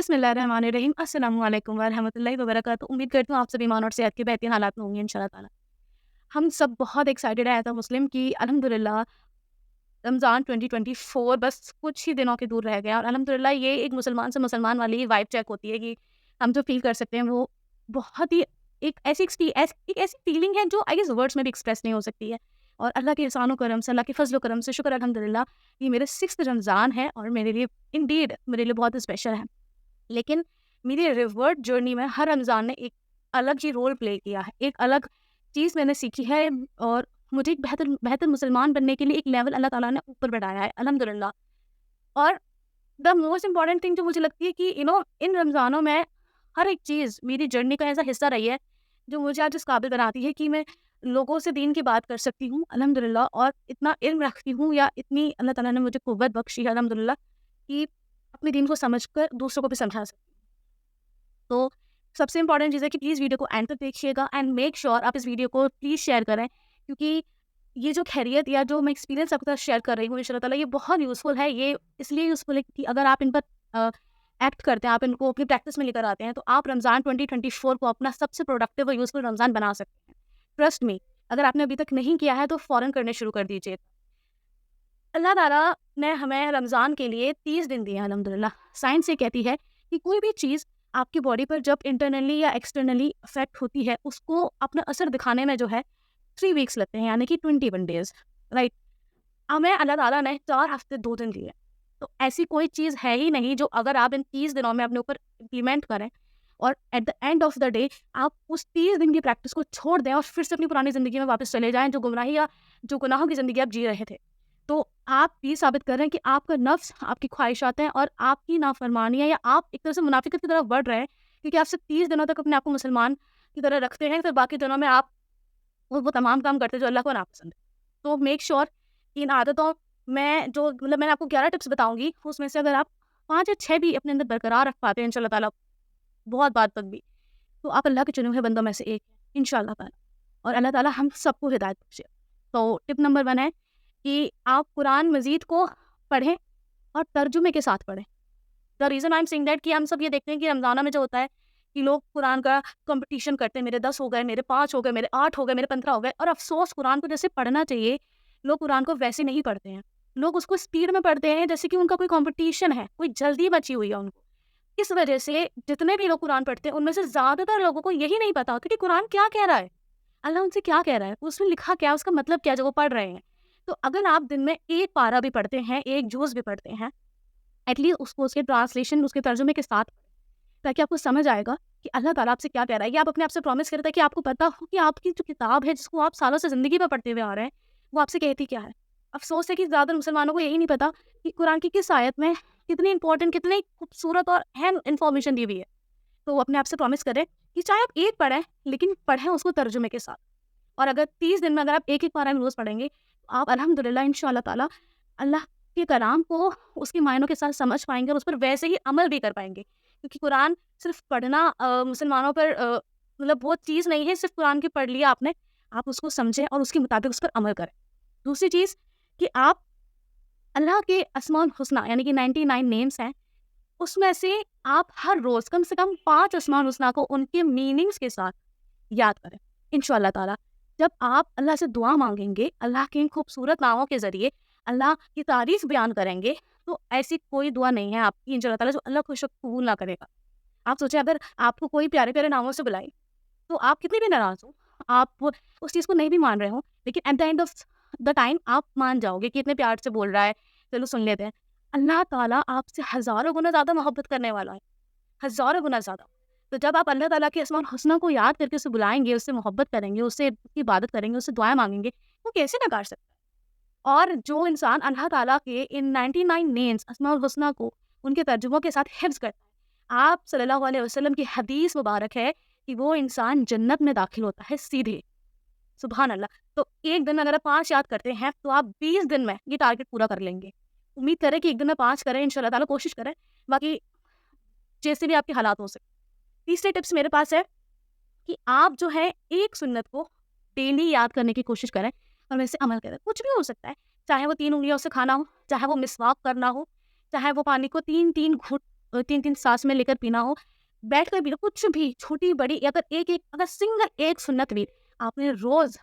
बिस्मिल्लाहिर्रहमानिर्रहीम। अस्सलामु अलैकुम वरहमतुल्लाहि वबरकातुहू। उम्मीद करती हूँ आप सभी ईमान और सेहत के बेहतरीन हालात में होंगे इंशाअल्लाह ताला। हम सब बहुत एक्साइटेड है एज़ अ मुस्लिम कि अल्हम्दुलिल्लाह रमज़ान 2024 बस कुछ ही दिनों के दूर रह गया और अल्हम्दुलिल्लाह ये एक मुसलमान से मुसलमान वाली ही वाइब चेक होती है कि हम जो फ़ील कर सकते हैं वो बहुत ही एक ऐसी फ़ीलिंग है जो आई गेस वर्ड्स में भी एक्सप्रेस नहीं हो सकती है। और अल्लाह के एहसान व करम से, अल्लाह के फ़ज़ल व करम से शुक्र अल्हम्दुलिल्लाह ये मेरा 6th रमज़ान है और मेरे लिए इंडीड मेरे लिए बहुत स्पेशल है। लेकिन मेरी रिवर्ट जर्नी में हर रमज़ान ने एक अलग ही रोल प्ले किया है, एक अलग चीज़ मैंने सीखी है और मुझे एक बेहतर बेहतर मुसलमान बनने के लिए एक लेवल अल्लाह ताला ने ऊपर बढ़ाया है अल्हम्दुलिल्लाह। और द मोस्ट इम्पॉर्टेंट थिंग जो मुझे लगती है कि इन रमज़ानों में हर एक चीज़ मेरी जर्नी का ऐसा हिस्सा रही है जो मुझे आज इस काबिल बनाती है कि मैं लोगों से दीन की बात कर सकती हूँ अल्हम्दुलिल्लाह, और इतना इल्म रखती हूँ या इतनी अल्लाह ताला ने मुझे कुव्वत बख्शी है अल्हम्दुलिल्लाह कि अपने दीन को समझकर दूसरों को भी समझा सकती हूँ। तो सबसे इम्पोर्टेंट चीज़ है कि प्लीज़ वीडियो को एंड तक देखिएगा एंड मेक श्योर आप इस वीडियो को प्लीज़ शेयर करें, क्योंकि ये जो खैरियत या जो मैं एक्सपीरियंस आपके साथ शेयर कर रही हूँ इंशाल्लाह ताला ये बहुत यूज़फुल है। ये इसलिए यूज़फुल है कि अगर आप इन पर एक्ट करते हैं, आप इनको अपनी प्रैक्टिस में लेकर आते हैं, तो आप रमज़ान 2024 को अपना सबसे प्रोडक्टिव और यूज़फुल रमज़ान बना सकते हैं। ट्रस्ट मी, अगर आपने अभी तक नहीं किया है तो फ़ौरन करने शुरू कर दीजिए। अल्लाह ताला ने हमें रमज़ान के लिए 30 दिन दिए हैं अल्हम्दुलिल्लाह। साइंस ये कहती है कि कोई भी चीज़ आपकी बॉडी पर जब इंटरनली या एक्सटर्नली अफेक्ट होती है, उसको अपना असर दिखाने में जो है 3 वीक्स लगते हैं, यानी कि 21 डेज़, राइट? हमें अल्लाह ताला ने 4 हफ्ते 2 दिन दिए। तो ऐसी कोई चीज़ है ही नहीं जो अगर आप इन 30 दिनों में अपने ऊपर इम्प्लीमेंट करें और at the end of the day आप उस 30 दिन की प्रैक्टिस को छोड़ दें और फिर से अपनी पुरानी ज़िंदगी में वापस चले जाएँ, जो गुमराही या जो गुनाहों की ज़िंदगी आप जी रहे थे। तो आप ये साबित कर रहे हैं कि आपका नफ्स, आपकी ख्वाहिशातें और आपकी नाफरमानियाँ या आप एक तरह से मुनाफ़िक़त की तरफ बढ़ रहे हैं, क्योंकि आप सिर्फ़ 30 दिनों तक अपने आप को मुसलमान की तरह रखते हैं, फिर बाकी दिनों में आप वो तमाम काम करते हैं जो अल्लाह को नापसंद है। तो मेक श्योर कि इन आदतों में जो मतलब मैंने आपको 11 टिप्स बताऊँगी, उसमें से अगर आप 5 या 6 भी अपने अंदर बरकरार रख पाते हैं इंशाअल्लाह ताला, बहुत बाद तक भी, तो आप अल्लाह के चुने हुए बंदों में से एक हैं इंशाअल्लाह ताला, और अल्लाह ताला हम सबको हिदायत बख्शे। तो टिप नंबर 1 है कि आप कुरान मजीद को पढ़ें और तर्जुमे के साथ पढ़ें। The reason I am saying that कि हम सब ये देखते हैं कि रमज़ाना में जो होता है कि लोग कुरान का कंपटीशन करते हैं, मेरे 10 हो गए, मेरे 5 हो गए, मेरे 8 हो गए, मेरे 15 हो गए, और अफ़सोस कुरान को जैसे पढ़ना चाहिए, लोग कुरान को वैसे नहीं पढ़ते हैं। लोग उसको स्पीड में पढ़ते हैं जैसे कि उनका कोई कॉम्पिटिशन है, कोई जल्दी मची हुई है उनको। इस वजह से जितने भी लोग कुरान पढ़ते हैं, उनमें से ज़्यादातर लोगों को यही नहीं पता कि कुरान क्या कह रहा है, अल्लाह उनसे क्या कह रहा है, उसमें लिखा क्या है, उसका मतलब क्या है जो वो पढ़ रहे हैं। तो अगर आप दिन में 1 पारा भी पढ़ते हैं, 1 जुज़ भी पढ़ते हैं, एटलीस्ट उसको उसके ट्रांसलेशन, उसके तर्जुमे के साथ, ताकि आपको समझ आएगा कि अल्लाह ताला आपसे क्या कह रहा है। ये आप अपने आप से प्रॉमिस करें ताकि आपको पता हो कि आपकी जो किताब है, जिसको आप सालों से ज़िंदगी में पढ़ते हुए आ रहे हैं, वो आपसे कहती क्या है। अफ़सोस है कि ज़्यादातर मुसलमानों को यही नहीं पता कि कुरान की किस आयत में कितनी इंपॉर्टेंट, कितनी खूबसूरत और अहम इन्फॉर्मेशन दी हुई है। तो वो अपने आप से प्रॉमिस करें कि चाहे आप 1 पढ़ें, लेकिन पढ़ें उसको तर्जुमे के साथ। और अगर 30 दिन में अगर आप 1-1 पारा रोज़ पढ़ेंगे, तो आप अल्हम्दुलिल्लाह इंशाअल्लाह ताला अल्लाह के कलाम को उसके मायनों के साथ समझ पाएँगे और उस पर वैसे ही अमल भी कर पाएँगे। क्योंकि कुरान सिर्फ़ पढ़ना मुसलमानों पर मतलब वो चीज़ नहीं है, सिर्फ़ कुरान के पढ़ लिया आपने, आप उसको समझें और उसके मुताबिक उस पर अमल करें। दूसरी चीज़ कि आप अल्लाह के अस्माउल हुस्ना यानी कि 99 नेम्स हैं, उसमें से आप हर रोज़ कम से कम 5 अस्माउल हुस्ना को उनके मीनिंग्स के साथ याद करें इंशाअल्लाह ताला। जब आप अल्लाह से दुआ मांगेंगे, अल्लाह के इन खूबसूरत नामों के ज़रिए अल्लाह की तारीफ़ बयान करेंगे, तो ऐसी कोई दुआ नहीं है आपकी इंशाअल्लाह ताला जो अल्लाह खुद कबूल ना करेगा। आप सोचिए, अगर आपको कोई प्यारे-प्यारे नामों से बुलाए, तो आप कितने भी नाराज़ हो, आप उस चीज़ को नहीं भी मान रहे हो, लेकिन at the end of the time आप मान जाओगे कि इतने प्यार से बोल रहा है, चलो सुन लेते हैं। अल्लाह ताला आपसे हज़ारों गुना ज़्यादा मोहब्बत करने वाला है, हज़ारों गुना ज़्यादा। तो जब आप अल्लाह ताला के अस्माउल हुस्ना को याद करके उसे बुलाएँगे, उससे मोहब्बत करेंगे, उससे उसकी इबादत करेंगे, उससे दुआएँ माँगेंगे, वो कैसे नकार सकता है? और जो इंसान अल्लाह ताला के इन 99 नेम्स अस्माउल हुस्ना को उनके तर्जुमों के साथ हिफ्ज़ करता है, आप सल्लल्लाहु अलैहि वसल्लम की हदीस मुबारक है कि वो इंसान जन्नत में दाखिल होता है सीधे। सुभान अल्लाह! तो एक दिन अगर आप 5 याद करते हैं, तो आप 20 दिन में ये टारगेट पूरा कर लेंगे। उम्मीद करें कि एक दिन में 5 करें इंशाअल्लाह ताला, कोशिश करें, बाकी जैसे भी आपके हालात हो सके। तीसरी टिप्स मेरे पास है कि आप जो है एक सुन्नत को डेली याद करने की कोशिश करें और वैसे अमल करें। कुछ भी हो सकता है, चाहे वो 3 उँगलियों से खाना हो, चाहे वो मिसवाक करना हो, चाहे वो पानी को 3-3 घूँट 3-3 सांस में लेकर पीना हो, बैठ कर पीना, कुछ भी छोटी बड़ी, अगर सिंगल एक सुन्नत भी आपने रोज़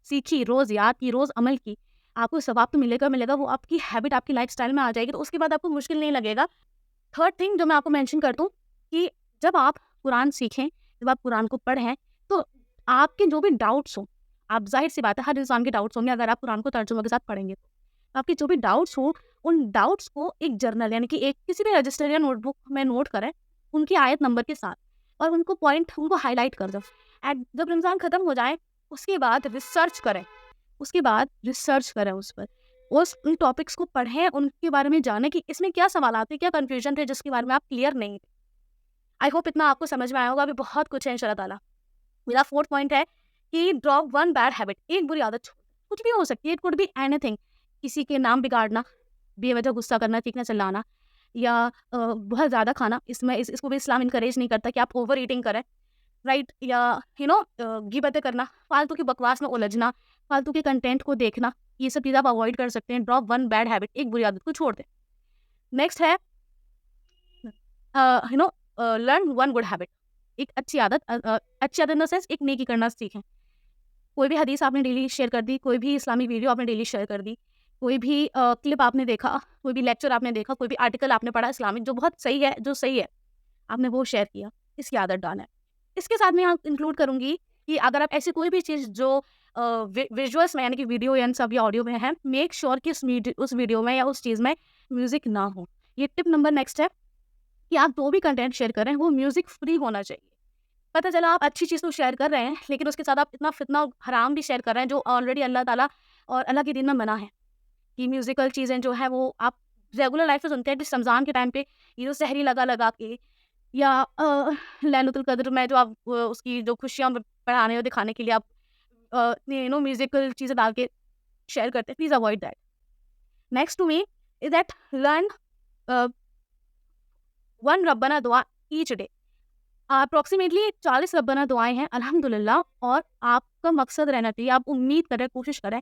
सीखी, रोज़ याद की, रोज़ अमल की, आपको सवाब तो मिलेगा, वो आपकी हैबिट, आपकी लाइफ़स्टाइल में आ जाएगी, तो उसके बाद आपको मुश्किल नहीं लगेगा। थर्ड थिंग जो मैं आपको मेंशन कर दूँ कि जब आप कुरान सीखें, जब आप कुरान को पढ़ें, तो आपके जो भी डाउट्स हों, आप ज़ाहिर-सी बात है हर इंसान के डाउट्स होंगे अगर आप कुरान को तर्जुमे के साथ पढ़ेंगे तो। आपके जो भी डाउट्स हों, उन डाउट्स को एक जर्नल यानी कि एक किसी भी रजिस्टर या नोटबुक में नोट करें, उनकी आयत नंबर के साथ, और उनको हाइलाइट कर दो। जब रमज़ान ख़त्म हो जाए, उसके बाद रिसर्च करें उस पर। उन टॉपिक्स को पढ़ें, उनके बारे में जानें कि इसमें क्या सवालात थे, क्या कन्फ्यूजन थे जिसके बारे में आप क्लियर नहीं थे। आई होप इतना आपको समझ में आया होगा, अभी बहुत कुछ है इंशाअल्लाह ताला। मेरा फोर्थ पॉइंट है कि ड्रॉप वन बैड हैबिट, एक बुरी आदत छोड़। कुछ भी हो सकती है, इट कुड बी एनीथिंग। किसी के नाम बिगाड़ना, बेवजह गुस्सा करना, चीखना चिल्लाना, या बहुत ज़्यादा खाना, इसको भी इस्लाम इनकरेज नहीं करता कि आप ओवर ईटिंग करें, राइट? या गिबतें करना, फालतू की बकवास में उलझना, फालतू के कंटेंट को देखना, ये सब चीज़ आप अवॉइड कर सकते हैं। ड्रॉप वन बैड हैबिट, एक बुरी आदत को छोड़ दें। नेक्स्ट है लर्न वन गुड हैबिट, एक अच्छी आदत इन द सेंस एक नेकी करना सीखें। कोई भी हदीस आपने डेली शेयर कर दी, कोई भी इस्लामिक वीडियो आपने डेली शेयर कर दी, कोई भी क्लिप आपने देखा, कोई भी लेक्चर आपने देखा, कोई भी आर्टिकल आपने पढ़ा इस्लामिक जो बहुत सही है, जो सही है, आपने वो शेयर किया, इसकी आदत डालें। इसके साथ मैं यहाँ इंक्लूड करूँगी कि अगर आप ऐसी कोई भी चीज़ जो विजुअल्स में यानी कि वीडियो या सब या ऑडियो में है, मेक श्योर कि उस वीडियो में या उस चीज़ में म्यूज़िक ना हो। ये टिप नंबर नेक्स्ट है कि आप जो भी कंटेंट शेयर कर रहे हैं वो म्यूज़िक फ्री होना चाहिए। पता चला आप अच्छी चीज़ तो शेयर कर रहे हैं, लेकिन उसके साथ आप इतना फितना हराम भी शेयर कर रहे हैं जो ऑलरेडी अल्लाह ताला और अल्लाह के दीन में मना है कि म्यूज़िकल चीज़ें जो है वो आप रेगुलर लाइफ में सुनते हैं। जिस रमज़ान के टाइम पे ये जो सहरी लगा के, या लैलतुल कद्र में जो आप उसकी जो खुशियाँ बढ़ाने और दिखाने के लिए आप म्यूज़िकल चीज़ें डाल के शेयर करते हैं, please avoid that. Next to me is that learn one रब्बाना दुआ ईच डे। अप्रॉक्सीमेटली 40 रब्बाना दुआएं हैं अल्हम्दुलिल्लाह, और आपका मकसद रहना चाहिए, आप उम्मीद करें, कोशिश करें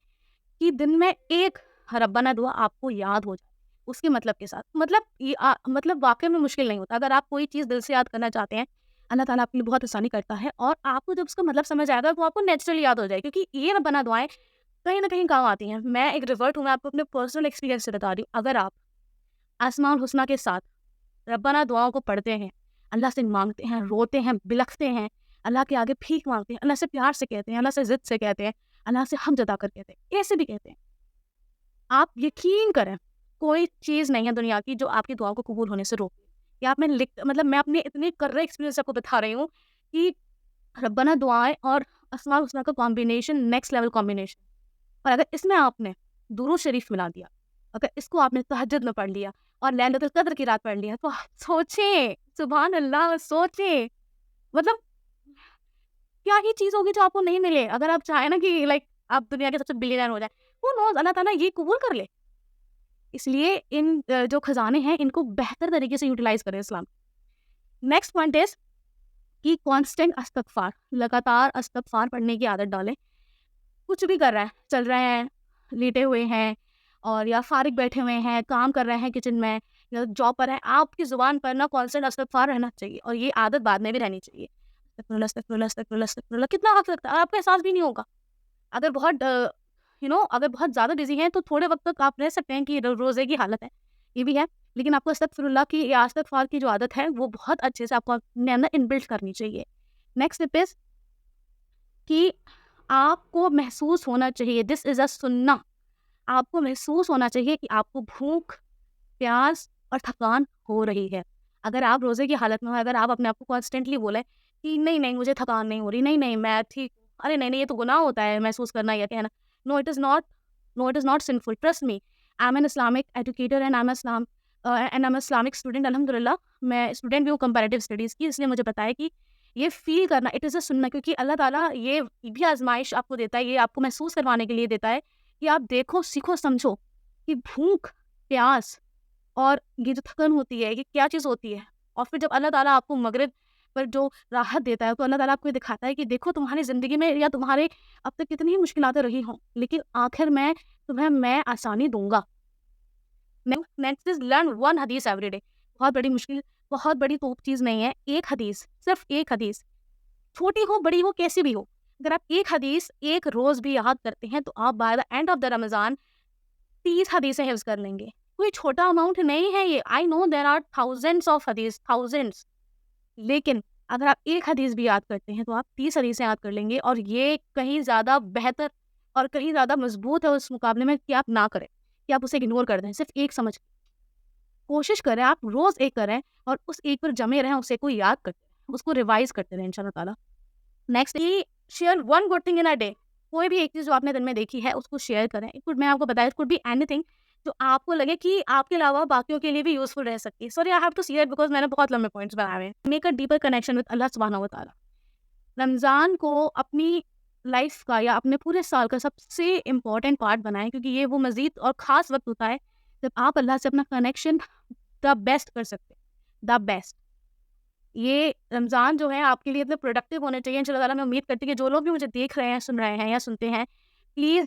कि दिन में एक रब्बाना दुआ आपको याद हो जाए उसके मतलब के साथ। मतलब वाकई में मुश्किल नहीं होता। अगर आप कोई चीज़ दिल से याद करना चाहते हैं, अल्लाह ताला आपके लिए बहुत आसानी करता है, और आपको जब उसका मतलब समझ आएगा वो आपको नेचुरली याद हो जाएगी, क्योंकि ये रब्बाना दुआएं कहीं ना कहीं काम आती हैं। मैं एक रिवर्ट हूँ, मैं आपको अपने पर्सनल एक्सपीरियंस से बता रही हूँ। अगर आप आसमान हुस्ना के साथ रब्बाना दुआओं को पढ़ते हैं, अल्लाह से मांगते हैं, रोते हैं, बिलखते हैं, अल्लाह के आगे भीख मांगते हैं, अल्लाह से प्यार से कहते हैं, अल्लाह से ज़िद से कहते हैं, अल्लाह से हम जता कर कहते हैं, ऐसे भी कहते हैं, आप यकीन करें कोई चीज़ नहीं है दुनिया की जो आपकी दुआओं को कबूल होने से रोके। या मैं अपने इतने कर्रे एक्सपीरियंस से आपको बता रही हूँ कि रब्बाना दुआएं और अस्माउल हुस्ना का कॉम्बिनेशन नेक्स्ट लेवल कॉम्बिनेशन। और अगर इसमें आपने दुरूद शरीफ मिला दिया, अगर इसको आपने तहज्जुद में पढ़ लिया और लैलतुल कद्र की रात पढ़ लिया, तो सोचें, सुभान अल्लाह, सोचें, मतलब क्या ही चीज़ होगी जो आपको नहीं मिले। अगर आप चाहें ना कि लाइक आप दुनिया के सबसे बिलियनर हो जाए, वो नोज़ अल्लाह ताला ये कबूल कर ले। इसलिए इन जो खजाने हैं इनको बेहतर तरीके से यूटिलाइज करें इस्लाम। नेक्स्ट पॉइंट इज कि कांस्टेंट इस्तिग़फ़ार, लगातार इस्तिग़फ़ार पढ़ने की आदत डालें। कुछ भी कर रहे हैं, चल रहे हैं, लेटे हुए हैं, और या फारिग बैठे हुए हैं, काम कर रहे हैं किचन में या जॉब पर हैं, आपकी ज़ुबान पर ना कांस्टेंट इस्तिग़फ़ार रहना चाहिए, और ये आदत बाद में भी रहनी चाहिए। अस्तगफिरुल्लाह, अस्तगफिरुल्लाह, अस्तगफिरुल्लाह, अस्तगफिरुल्लाह, कितना वक्त लगता है, आपको एहसास भी नहीं होगा। अगर बहुत ज़्यादा बिजी हैं तो थोड़े वक्त तक आप रह सकते हैं कि रोज़े की हालत है, ये भी है, लेकिन आपको अस्तगफिरुल्लाह की या इस्तिग़फ़ार की जो आदत है वो बहुत अच्छे से आपको अपने अंदर इनबिल्ट करनी चाहिए। नेक्स्ट टिप इज़ कि आपको महसूस होना चाहिए, दिस इज़ अ सुन्ना, आपको महसूस होना चाहिए कि आपको भूख, प्यास और थकान हो रही है। अगर आप रोज़े की हालत में हो, अगर आप अपने आप को कॉन्स्टेंटली बोलें कि नहीं नहीं मुझे थकान नहीं हो रही, नहीं नहीं मैं ठीक, अरे नहीं नहीं ये तो गुनाह होता है महसूस करना या कहना, no it is not sinful, trust me, I am an Islamic educator and I am Islamic student. अल्हम्दुलिल्लाह मैं स्टूडेंट भी हूँ कंपैरेटिव स्टडीज़ की, इसलिए मुझे पता है कि ये फील करना इट इज़ अ सुन्ना, क्योंकि अल्लाह ताला ये भी आजमाइश आपको देता है, ये आपको महसूस करवाने के लिए देता है कि आप देखो, सीखो, समझो कि भूख, प्यास और ये जो थकन होती है ये क्या चीज़ होती है। और फिर जब अल्लाह ताला आपको मगरिब पर जो राहत देता है, तो अल्लाह ताला आपको ये दिखाता है कि देखो तुम्हारी ज़िंदगी में या तुम्हारे अब तक कितनी ही मुश्किलातें रही हों, लेकिन आखिर में तुम्हें मैं आसानी दूंगा। नेक्स्ट इज लर्न वन हदीस एवरी डे। बहुत बड़ी मुश्किल بہت بڑی توپ چیز نہیں ہے، ایک حدیث، صرف ایک حدیث، چھوٹی ہو بڑی ہو کیسی بھی ہو، اگر آپ ایک حدیث ایک روز بھی یاد کرتے ہیں تو آپ by the end of the رمضان 30 حدیثیں حفظ کر لیں گے. کوئی چھوٹا اماؤنٹ نہیں ہے یہ. آئی نو دیر آر تھاؤزینڈس آف حدیث، تھاؤزینڈس، لیکن اگر آپ ایک حدیث بھی یاد کرتے ہیں تو آپ 30 حدیثیں یاد کر لیں گے، اور یہ کہیں زیادہ بہتر اور کہیں زیادہ مضبوط ہے اس مقابلے میں کہ آپ نہ کریں، کہ آپ اسے اگنور کر دیں. صرف ایک سمجھ کوشش کریں، آپ روز ایک کریں اور اس ایک پر جمے رہیں، اسے کو یاد کرتے رہیں، اس کو ریوائز کرتے رہیں ان شاء اللہ تعالیٰ. Next share one good thing in a day. کوئی بھی ایک چیز جو آپ نے دن میں دیکھی ہے اس کو شیئر کریں. میں آپ کو بتایا it could be anything جو آپ کو لگے کہ آپ کے علاوہ باقیوں کے لیے بھی یوزفل رہ سکتی ہے. Sorry I have to see it because میں نے بہت لمبے پوائنٹس بنائے ہوئے ہیں. Make a deeper connection with اللہ سبحانہ و تعالیٰ. رمضان کو اپنی لائف کا یا اپنے پورے سال کا سب سے امپورٹنٹ پارٹ بنائیں، کیونکہ یہ وہ مزید اور خاص وقت ہوتا ہے جب آپ اللہ سے اپنا کنیکشن دا بیسٹ کر سکتے ہیں. The best. یہ رمضان جو ہے آپ کے لیے اتنے پروڈکٹیو ہونے چاہیے ان شاء اللہ تعالیٰ. میں امید کرتی ہوں کہ جو لوگ بھی مجھے دیکھ رہے ہیں، سن رہے ہیں یا سنتے ہیں، پلیز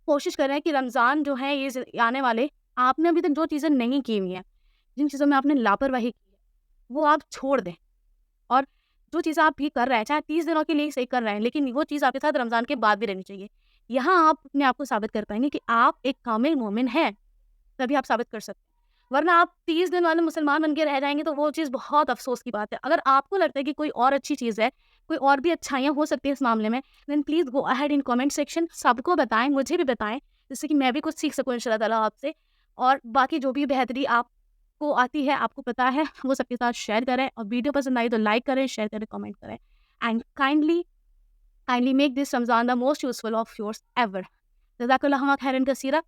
کوشش کریں کہ رمضان جو ہے یہ آنے والے، آپ نے ابھی تک جو چیزیں نہیں کی ہوئی ہیں، جن چیزوں میں آپ نے لاپرواہی کی ہے، وہ آپ چھوڑ دیں. اور جو چیزیں آپ بھی کر رہے ہیں، چاہے 30 دنوں کے لیے صحیح کر رہے ہیں، لیکن وہ چیز آپ کے ساتھ رمضان کے بعد بھی رہنی چاہیے. یہاں آپ اپنے آپ کو ثابت کر پائیں گے کہ آپ ایک کامل مومن ہیں، تبھی آپ ثابت کر سکتے ہیں. ورنہ آپ 30 دن والے مسلمان بن کے رہ جائیں گے تو وہ چیز بہت افسوس کی بات ہے. اگر آپ کو لگتا ہے کہ کوئی اور اچھی چیز ہے، کوئی اور بھی اچھائیاں ہو سکتی ہیں اس معاملے میں، then please go ahead in comment section. سب کو بتائیں، مجھے بھی بتائیں، جس سے کہ میں بھی کچھ سیکھ سکوں ان شاء اللہ تعالیٰ آپ سے. اور باقی جو بھی بہتری آپ کو آتی ہے، آپ کو پتا ہے، وہ سب کے ساتھ شیئر کریں. اور ویڈیو پسند آئی تو لائک کریں، شیئر کریں، کامنٹ کریں. And kindly make this Ramzan the most useful of yours ever. جزاک اللہ خیرن کثیرہ.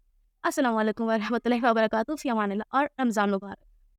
السلام علیکم ورحمۃ اللہ وبرکاتہ. فی امان اللہ اور رمضان مبارک.